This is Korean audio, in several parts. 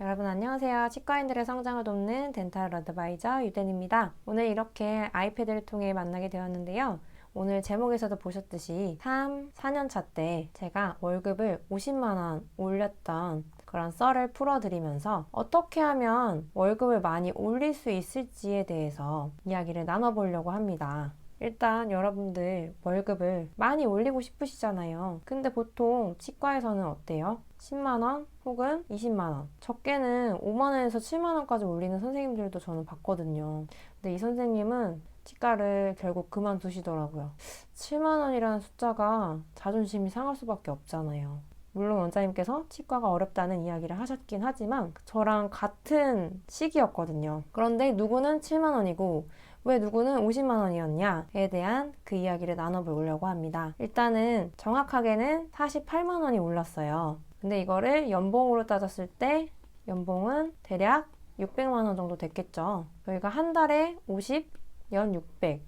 여러분 안녕하세요. 치과인들의 성장을 돕는 덴탈 어드바이저 유덴입니다. 오늘 이렇게 아이패드를 통해 만나게 되었는데요. 오늘 제목에서도 보셨듯이 4년차 때 제가 월급을 50만 원 올렸던 그런 썰을 풀어드리면서 어떻게 하면 월급을 많이 올릴 수 있을지에 대해서 이야기를 나눠보려고 합니다. 일단 여러분들 월급을 많이 올리고 싶으시잖아요. 근데 보통 치과에서는 어때요? 10만원 혹은 20만원. 적게는 5만원에서 7만원까지 올리는 선생님들도 저는 봤거든요. 근데 이 선생님은 치과를 결국 그만두시더라고요. 7만원이라는 숫자가 자존심이 상할 수밖에 없잖아요. 물론 원장님께서 치과가 어렵다는 이야기를 하셨긴 하지만 저랑 같은 시기였거든요. 그런데 누구는 7만원이고 왜 누구는 50만 원이었냐에 대한 그 이야기를 나눠보려고 합니다. 일단은 정확하게는 48만 원이 올랐어요. 근데 이거를 연봉으로 따졌을 때 연봉은 대략 600만 원 정도 됐겠죠. 저희가 한 달에 50, 연 600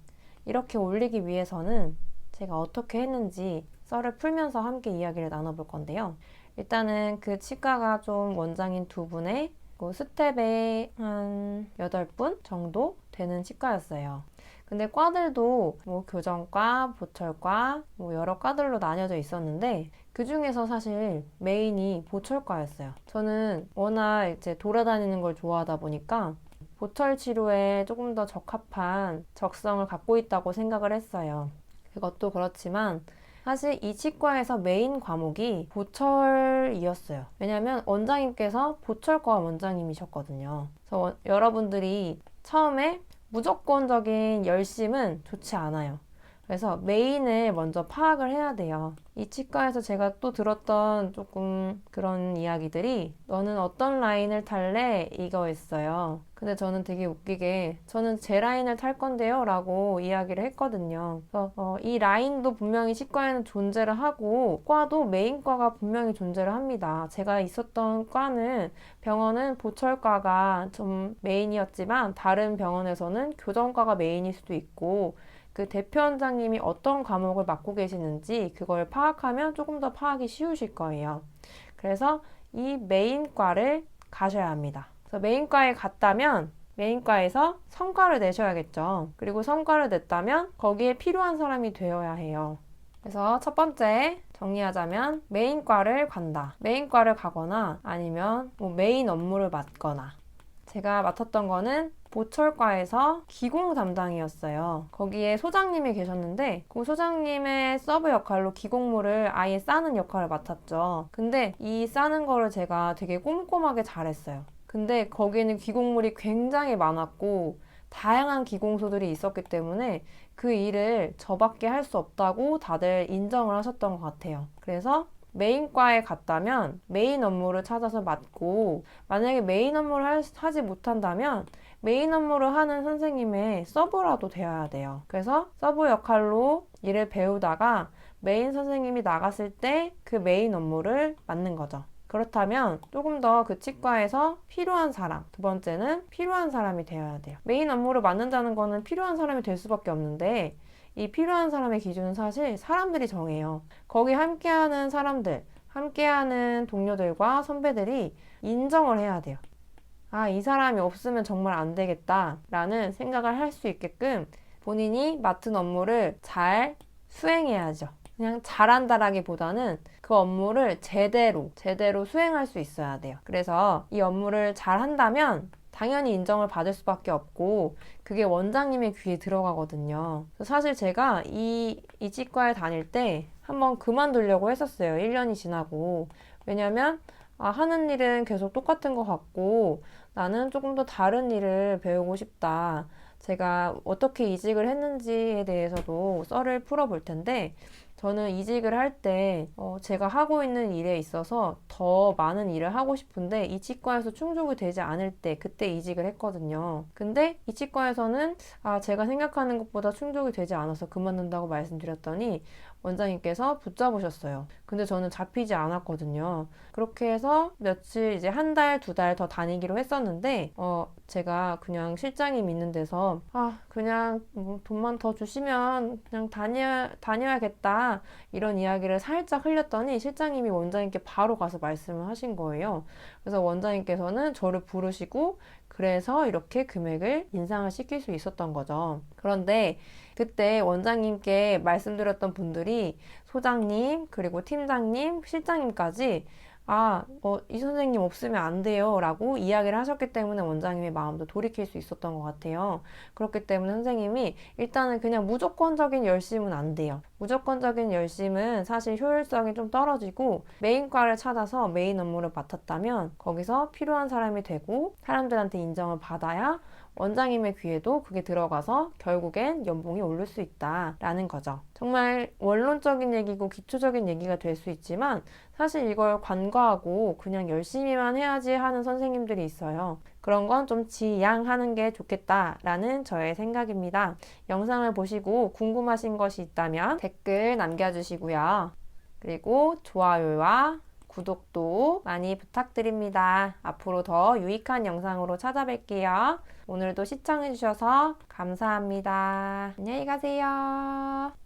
이렇게 올리기 위해서는 제가 어떻게 했는지 썰을 풀면서 함께 이야기를 나눠볼 건데요. 일단은 그 치과가 좀 원장인 두 분의 스텝에 한 8분 정도 되는 치과였어요. 근데 과들도 뭐 교정과, 보철과 여러 과들로 나뉘어져 있었는데 그 중에서 사실 메인이 보철과였어요. 저는 워낙 이제 돌아다니는 걸 좋아하다 보니까 보철 치료에 조금 더 적합한 적성을 갖고 있다고 생각을 했어요. 그것도 그렇지만 사실 이 치과에서 메인 과목이 보철이었어요. 왜냐면 원장님께서 보철과 원장님이셨거든요. 그래서 여러분들이 처음에 무조건적인 열심은 좋지 않아요. 그래서 메인을 먼저 파악을 해야 돼요. 이 치과에서 제가 또 들었던 조금 그런 이야기들이 너는 어떤 라인을 탈래? 이거였어요. 근데 저는 되게 웃기게 저는 제 라인을 탈 건데요 라고 이야기를 했거든요. 그래서 이 라인도 분명히 치과에는 존재를 하고 과도 메인과가 분명히 존재를 합니다. 제가 있었던 과는 병원은 보철과가 좀 메인이었지만 다른 병원에서는 교정과가 메인일 수도 있고 그 대표 원장님이 어떤 과목을 맡고 계시는지 그걸 파악하면 조금 더 파악이 쉬우실 거예요. 그래서 이 메인과를 가셔야 합니다. 그래서 메인과에 갔다면 메인과에서 성과를 내셔야겠죠. 그리고 성과를 냈다면 거기에 필요한 사람이 되어야 해요. 그래서 첫 번째 정리하자면 메인과를 간다. 메인과를 가거나 아니면 메인 업무를 맡거나 제가 맡았던 거는 보철과에서 기공 담당이었어요. 거기에 소장님이 계셨는데 그 소장님의 서브 역할로 기공물을 아예 싸는 역할을 맡았죠. 근데 이 싸는 거를 제가 되게 꼼꼼하게 잘했어요. 근데 거기에는 기공물이 굉장히 많았고 다양한 기공소들이 있었기 때문에 그 일을 저밖에 할 수 없다고 다들 인정을 하셨던 것 같아요. 그래서 메인과에 갔다면 메인 업무를 찾아서 맡고 만약에 메인 업무를 하지 못한다면 메인 업무를 하는 선생님의 서브라도 되어야 돼요. 그래서 서브 역할로 일을 배우다가 메인 선생님이 나갔을 때 그 메인 업무를 맡는 거죠. 그렇다면 조금 더 그 치과에서 필요한 사람, 두 번째는 필요한 사람이 되어야 돼요. 메인 업무를 맡는다는 거는 필요한 사람이 될 수밖에 없는데 이 필요한 사람의 기준은 사실 사람들이 정해요. 거기 함께하는 사람들, 함께하는 동료들과 선배들이 인정을 해야 돼요. 아, 이 사람이 없으면 정말 안 되겠다라는 생각을 할 수 있게끔 본인이 맡은 업무를 잘 수행해야죠. 그냥 잘한다라기보다는 그 업무를 제대로 수행할 수 있어야 돼요. 그래서 이 업무를 잘 한다면 당연히 인정을 받을 수밖에 없고 그게 원장님의 귀에 들어가거든요. 사실 제가 이 치과에 다닐 때 한번 그만두려고 했었어요. 1년이 지나고. 왜냐면 하는 일은 계속 똑같은 것 같고 나는 조금 더 다른 일을 배우고 싶다. 제가 어떻게 이직을 했는지에 대해서도 썰을 풀어볼 텐데 저는 이직을 할 때 제가 하고 있는 일에 있어서 더 많은 일을 하고 싶은데 이 치과에서 충족이 되지 않을 때 그때 이직을 했거든요. 근데 이 치과에서는 제가 생각하는 것보다 충족이 되지 않아서 그만둔다고 말씀드렸더니 원장님께서 붙잡으셨어요. 근데 저는 잡히지 않았거든요. 그렇게 해서 며칠 이제 한 달, 두 달 더 다니기로 했었는데 제가 그냥 실장님 있는 데서 그냥 뭐 돈만 더 주시면 그냥 다녀야겠다 이런 이야기를 살짝 흘렸더니 실장님이 원장님께 바로 가서 말씀을 하신 거예요. 그래서 원장님께서는 저를 부르시고 그래서 이렇게 금액을 인상을 시킬 수 있었던 거죠. 그런데 그때 원장님께 말씀드렸던 분들이 소장님, 그리고 팀장님, 실장님까지 이 선생님 없으면 안 돼요 라고 이야기를 하셨기 때문에 원장님의 마음도 돌이킬 수 있었던 것 같아요. 그렇기 때문에 선생님이 일단은 그냥 무조건적인 열심은 안 돼요. 무조건적인 열심은 사실 효율성이 좀 떨어지고 메인과를 찾아서 메인 업무를 맡았다면 거기서 필요한 사람이 되고 사람들한테 인정을 받아야 원장님의 귀에도 그게 들어가서 결국엔 연봉이 오를 수 있다라는 거죠. 정말 원론적인 얘기고 기초적인 얘기가 될 수 있지만 사실 이걸 간과하고 그냥 열심히만 해야지 하는 선생님들이 있어요. 그런 건 좀 지양하는 게 좋겠다라는 저의 생각입니다. 영상을 보시고 궁금하신 것이 있다면 댓글 남겨주시고요. 그리고 좋아요와 구독도 많이 부탁드립니다. 앞으로 더 유익한 영상으로 찾아뵐게요. 오늘도 시청해주셔서 감사합니다. 안녕히 가세요.